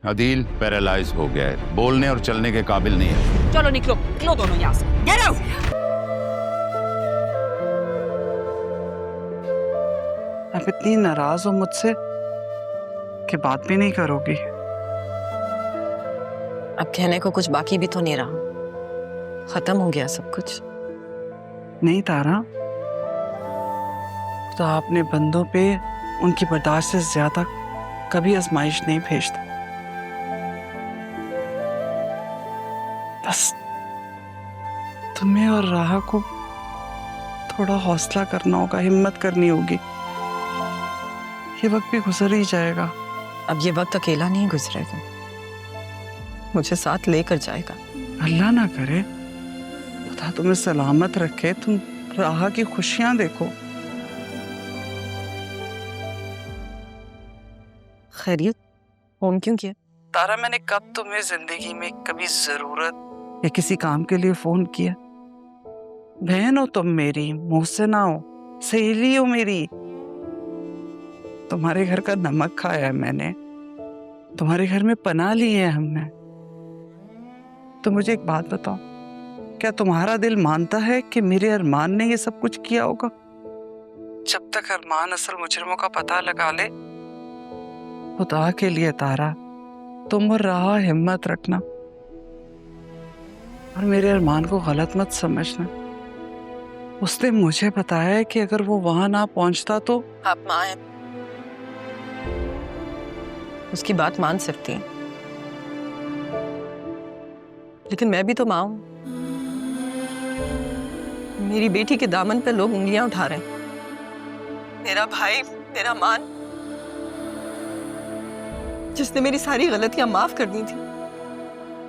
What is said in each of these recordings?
Adeel paralyse हो गया है, बोलने और चलने के काबिल नहीं है। चलो निकलो निकलो दोनों यहाँ से। Get out! आप इतनी नाराज हो मुझसे कि बात भी नहीं करोगी। अब कहने को कुछ बाकी भी तो नहीं रहा, खत्म हो गया सब कुछ। नहीं तारा, तो आपने बंदों पे उनकी बर्दाश्त से ज्यादा कभी आजमाइश नहीं भेजता। बस तुम्हें और राह को थोड़ा हौसला करना होगा, हिम्मत करनी होगी। ये वक्त भी गुजर ही जाएगा। अब ये वक्त अकेला नहीं गुजरेगा, मुझे साथ लेकर जाएगा। अल्लाह ना करे खुदा तुम्हें सलामत रखे, तुम राह की खुशियां देखो। खैरियत? फोन क्यों किया? तारा, मैंने कब तुम्हें जिंदगी में कभी जरूरत या किसी काम के लिए फोन किया? बहन हो तुम मेरी, मोहसिना हो, सहेली हो मेरी। तुम्हारे घर का नमक खाया है मैंने, तुम्हारे घर में पनाह ली है हमने। तो मुझे एक बात बताओ, क्या तुम्हारा दिल मानता है कि मेरे अरमान ने ये सब कुछ किया होगा? जब तक अरमान असल मुजरिमों का पता लगा ले, खुदा के लिए तारा तुम और राह हिम्मत रखना और मेरे अरमान को गलत मत समझना। उसने मुझे बताया है कि अगर वो वहां ना पहुंचता तो आप माँ हैं, उसकी बात मान सकती हैं, लेकिन मैं भी तो माँ हूं। मेरी बेटी के दामन पे लोग उंगलियां उठा रहे हैं। मेरा भाई, मेरा मान, जिसने मेरी सारी गलतियां माफ कर दी थी,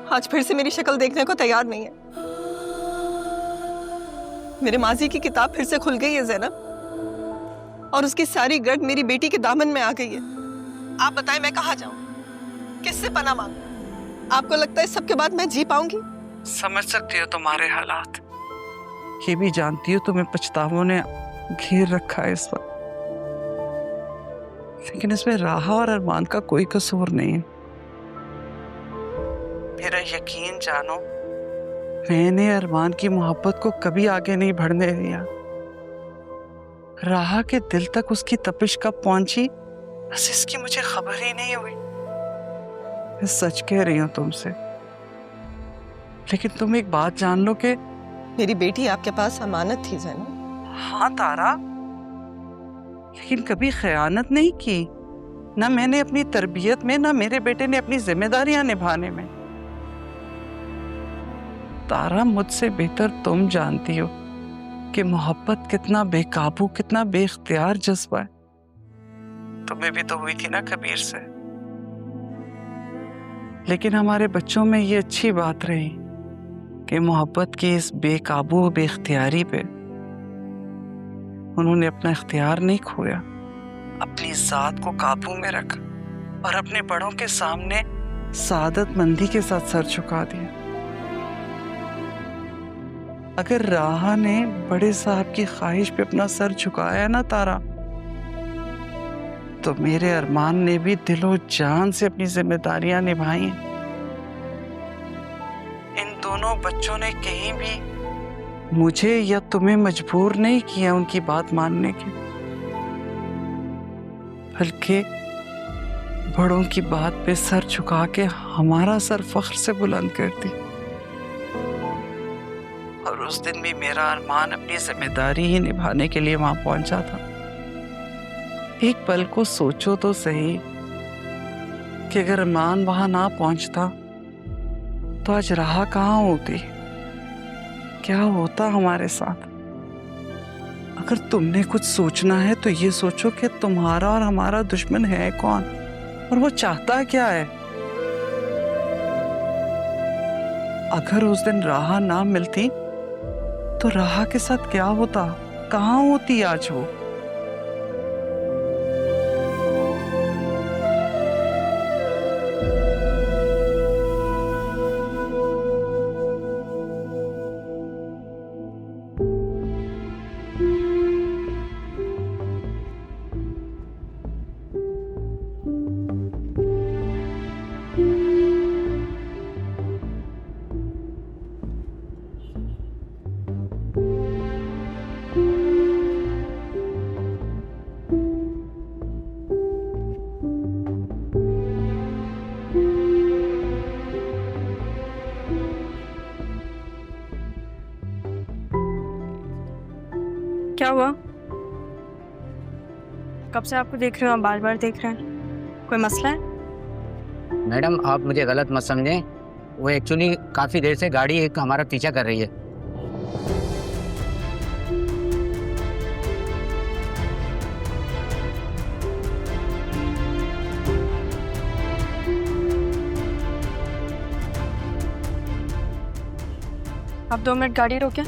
आज फिर से मेरी शक्ल देखने को तैयार नहीं है। मेरे माजी की किताब फिर से खुल गई है ज़ैनब, और उसकी सारी गर्द मेरी बेटी के दामन में आ गई है। आप बताएं मैं कहाँ जाऊं, किससे पनाह मांगूं? आपको लगता है सबके बाद मैं जी पाऊंगी? समझ सकती हो तुम्हारे हालात, ये भी जानती हो तुम्हें पछतावों ने घेर रखा है इस वक्त, लेकिन इसमें राह और अरमान का कोई कसूर नहीं है। मेरा यकीन जानो, मैंने अरमान की मोहब्बत को कभी आगे नहीं बढ़ने दिया। राह के दिल तक उसकी तपिश कब पहुंची, बस इसकी मुझे खबर ही नहीं हुई। मैं सच कह रही हूं तुमसे, लेकिन तुम एक बात जान लो कि मेरी बेटी आपके पास अमानत थी ज़ैनब। हाँ तारा, लेकिन कभी खयानत नहीं की, ना मैंने अपनी तरबियत में, ना मेरे बेटे ने अपनी जिम्मेदारियां निभाने में। तारा, मुझसे बेहतर तुम जानती हो कि मोहब्बत कितना बेकाबू, कितना बेख्तियार जज्बा है। तुम्हें भी तो हुई थी ना कबीर से, लेकिन हमारे बच्चों में ये अच्छी बात रही कि मोहब्बत की इस बेकाबू बेख्तियारी पे उन्होंने अपना इख्तियार नहीं खोया, अपनी जात को काबू में रखा और अपने बड़ों के सामने सादतमंदी के साथ सर झुका दिया। अगर राह ने बड़े साहब की ख्वाहिश पे अपना सर झुकाया ना तारा, तो मेरे अरमान ने भी दिलो जान से अपनी जिम्मेदारियां निभाई। इन दोनों बच्चों ने कहीं भी मुझे या तुम्हें मजबूर नहीं किया उनकी बात मानने के, बल्कि बड़ों की बात पे सर झुका के हमारा सर फख्र से बुलंद कर दी। और उस दिन भी मेरा अरमान अपनी जिम्मेदारी ही निभाने के लिए वहां पहुंचा था। एक पल को सोचो तो सही कि अगर अरमान वहां ना पहुंचता तो आज राह कहाँ होती, क्या होता हमारे साथ। अगर तुमने कुछ सोचना है तो ये सोचो कि तुम्हारा और हमारा दुश्मन है कौन और वो चाहता क्या है। अगर उस दिन राह ना मिलती तो राह के साथ क्या होता, कहाँ होती आज वो। क्या हुआ? कब से आपको देख रहे हो, आप बार बार देख रहे हैं, कोई मसला है? मैडम आप मुझे गलत मत समझें, वो एक्चुअली काफ़ी देर से गाड़ी एक हमारा पीछा कर रही है। आप 2 मिनट गाड़ी रोकें।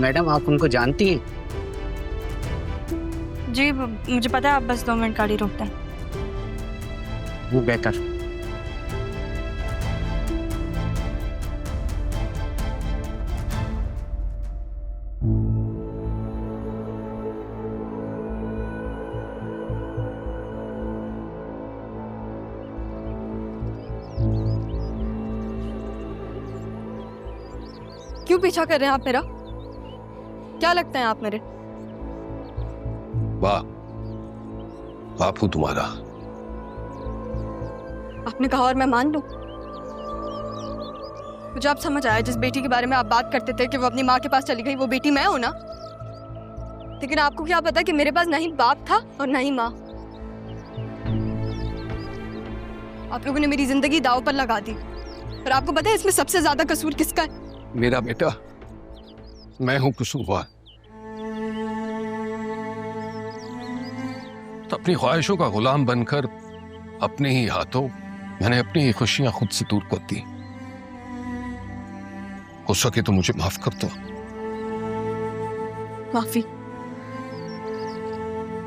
मैडम आप उनको जानती हैं? जी मुझे पता है, आप बस 2 मिनट गाड़ी रोकते हैं। वो बेहतर। क्यों पीछा कर रहे हैं आप मेरा? क्या लगते हैं आप मेरे? वाह, बापू तुम्हारा। आपने कहा और मैं मान लूं? मुझे अब समझ आया, जिस बेटी के बारे में आप बात करते थे कि वो अपनी माँ के पास चली गई, वो बेटी मैं हूं ना। लेकिन आपको क्या पता कि मेरे पास ना ही बाप था और ना ही माँ। आप लोगों ने मेरी जिंदगी दांव पर लगा दी, और आपको पता है इसमें सबसे ज्यादा कसूर किसका है? मेरा बेटा, मैं हूं कसूरवार। तो अपनी ख्वाहिशों का गुलाम बनकर अपने ही हाथों मैंने अपनी ही खुशियां खुद से दूर कर दी। हो सके तो मुझे माफ कर दो। माफी?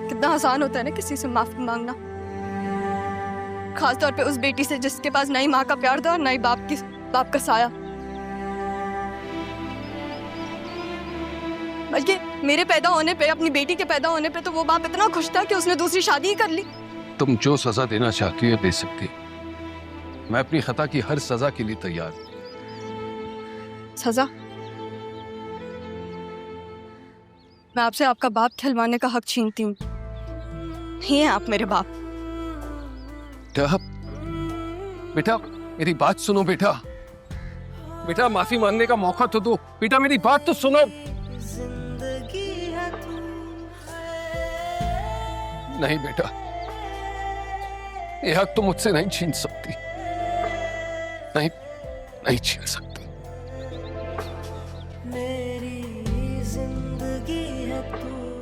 कितना आसान होता है ना किसी से माफी मांगना, खासतौर पे उस बेटी से जिसके पास ना ही माँ का प्यार था और ना ही बाप का साया। बल्कि मेरे पैदा होने पे, अपनी बेटी के पैदा होने पे तो वो बाप इतना खुश था कि उसने दूसरी शादी ही कर ली। तुम जो सजा देना चाहती हो दे सकती, मैं अपनी खता की हर सजा के लिए तैयार हूं। सजा? मैं आपसे आपका बाप खिलवाने का हक छीनती हूँ। नहीं है आप मेरे बाप। बेटा मेरी बात सुनो बेटा। बेटा माफी मांगने का मौका तो दो। बेटा मेरी बात तो सुनो। नहीं बेटा, ये हक तुम मुझसे नहीं छीन सकती। नहीं छीन सकती।